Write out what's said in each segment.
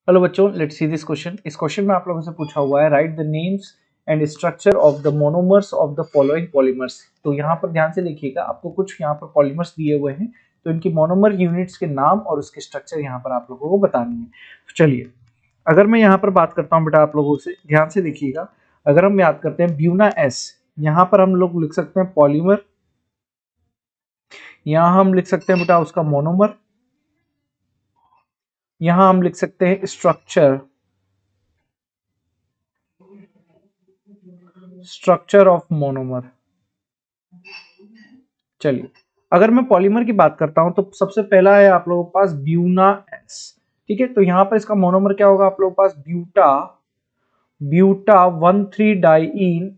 Hello बच्चों, let's see this question. इस question में आप लोगों से पूछा हुआ है right the names and structure of the monomers of the following polymers. तो यहाँ पर ध्यान से देखिएगा, आपको कुछ यहाँ पर पॉलीमर्स दिए हुए हैं, तो इनकी मोनोमर यूनिट्स के नाम और उसके स्ट्रक्चर यहाँ पर आप लोगों को बतानी है। तो चलिए, अगर मैं यहाँ पर बात करता हूँ बेटा, आप लोगों से ध्यान से देखिएगा। अगर हम याद करते हैं ब्यूना एस, यहाँ पर हम लोग लिख सकते हैं पॉलीमर, यहाँ हम लिख सकते हैं बेटा उसका मोनोमर, यहाँ हम लिख सकते हैं स्ट्रक्चर ऑफ मोनोमर। चलिए, अगर मैं पॉलीमर की बात करता हूं तो सबसे पहला है आप लोगों के पास ब्यूना एस। ठीक है, तो यहां पर इसका मोनोमर क्या होगा आप लोगों के पास? ब्यूटा ब्यूटा 1,3-डाइईन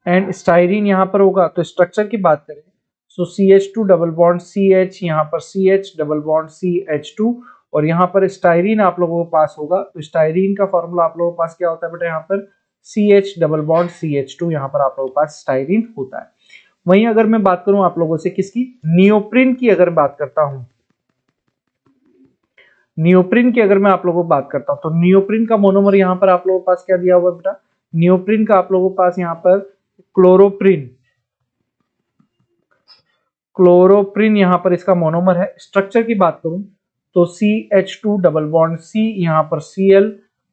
एंड स्टाइरीन यहां पर होगा। तो स्ट्रक्चर की बात करें तो CH2 डबल बॉन्ड CH, यहाँ पर CH डबल बॉन्ड CH2, और यहाँ पर स्टाइरीन आप लोगों के पास होगा। तो स्टाइरीन का फॉर्मूला आप लोगों के पास क्या होता है बेटा? यहाँ पर CH डबल बॉन्ड CH2, यहाँ पर आप लोगों के पास स्टाइरीन होता है। वहीं अगर मैं बात करूं आप लोगों से किसकी, नियोप्रिन की अगर बात करता हूं, नियोप्रिन की अगर मैं आप लोगों को बात करता हूं तो नियोप्रिन का मोनोमर यहाँ पर आप लोगों के पास क्या दिया हुआ है बेटा? नियोप्रिन का आप लोगों के पास यहाँ पर क्लोरोप्रिन यहाँ पर इसका मोनोमर है। स्ट्रक्चर की बात करूं तो CH2 डबल बॉन्ड C, यहाँ पर Cl,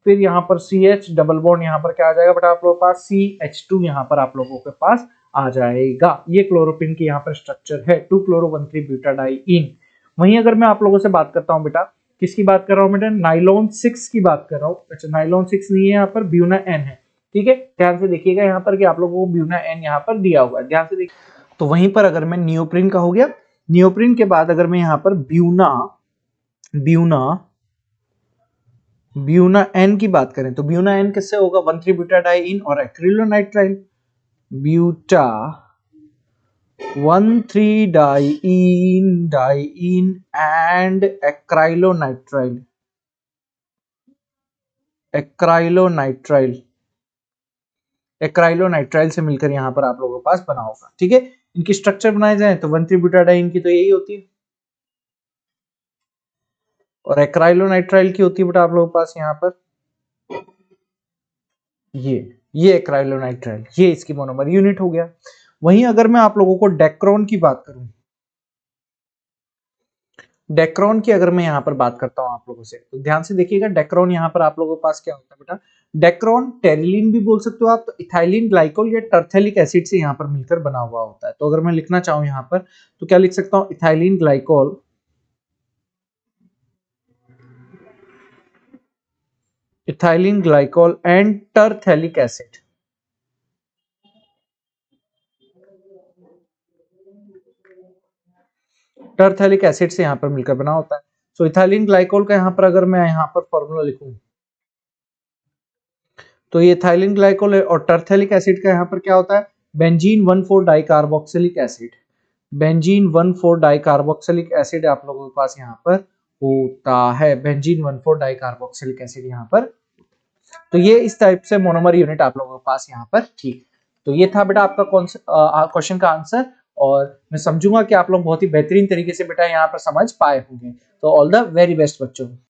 फिर यहाँ पर CH डबल बॉन्ड यहाँ पर क्या आ जाएगा बेटा आप लोगों के पास? CH2 यहाँ पर आप लोगों के पास आ जाएगा। ये क्लोरोप्रिन की यहाँ पर स्ट्रक्चर है, 2-chloro-1,3-ब्यूटाडाइईन। वहीं अगर मैं आप लोगों से बात करता हूँ बेटा, किसकी बात कर रहा हूँ बेटा? नाइलॉन 6 की बात कर रहा हूँ। अच्छा, नाइलॉन 6 नहीं है, यहाँ पर ब्यूना एन है। ठीक है, ध्यान से देखिएगा यहाँ पर कि आप लोगों को ब्यूना एन यहाँ पर दिया हुआ है, ध्यान से देखिए। तो वहीं पर अगर मैं नियोप्रिन का हो गया, नियोप्रिन के बाद अगर मैं यहाँ पर ब्यूना ब्यूना ब्यूना एन की बात करें तो ब्यूना एन किससे होगा? 1,3-ब्यूटाडाइईन और एक्रिलोनाइट्राइल। ब्यूटा 1,3-डाइईन एंड एक्राइलोनाइट्राइल से मिलकर यहाँ पर आप लोगों के पास बना होगा। ठीक है, इनकी स्ट्रक्चर बनाए जाए तो 1,3-ब्यूटाडाइईन की तो यही होती है, और एक्राइलोनाइट्राइल की होती है बेटा आप लोगों के पास यहाँ पर ये एक्राइलोनाइट्राइल, ये इसकी मोनोमर यूनिट हो गया। वहीं अगर मैं आप लोगों को डेक्रोन की बात करूं, डेक्रोन की अगर मैं यहाँ पर बात करता हूं आप लोगों से, तो ध्यान से देखिएगा। डेक्रोन यहाँ पर आप लोगों के पास क्या होता है बेटा? डेक्रोन टेरिलीन भी बोल सकते हो आप, तो इथाइलिन ग्लाइकोल या टर्थेलिक एसिड से यहाँ पर मिलकर बना हुआ होता है। तो अगर मैं लिखना चाहूं यहाँ पर तो क्या लिख सकता हूं? Ethylene glycol and terephthalic acid. Terephthalic acid से यहाँ पर मिलकर बना होता है। सो इथाइलिन ग्लाइकोल का यहाँ पर अगर मैं यहाँ पर फॉर्मूला लिखूं तो ये इथाइलिन ग्लाइकोल है, और टर्थेलिक एसिड का यहाँ पर क्या होता है? बेंजीन 1,4-डाइकार्बोक्सिलिक एसिड। बेंजीन 1,4-डाइकार्बोक्सिलिक एसिड आप लोगों के पास यहाँ पर होता है, बेंजीन 1,4-डाइकार्बोक्सिलिक एसिड यहाँ पर। तो ये इस टाइप से मोनोमर यूनिट आप लोगों के पास यहाँ पर। ठीक, तो ये था बेटा आपका क्वेश्चन का आंसर, और मैं समझूंगा कि आप लोग बहुत ही बेहतरीन तरीके से बेटा यहाँ पर समझ पाए होंगे। तो ऑल द वेरी बेस्ट बच्चों।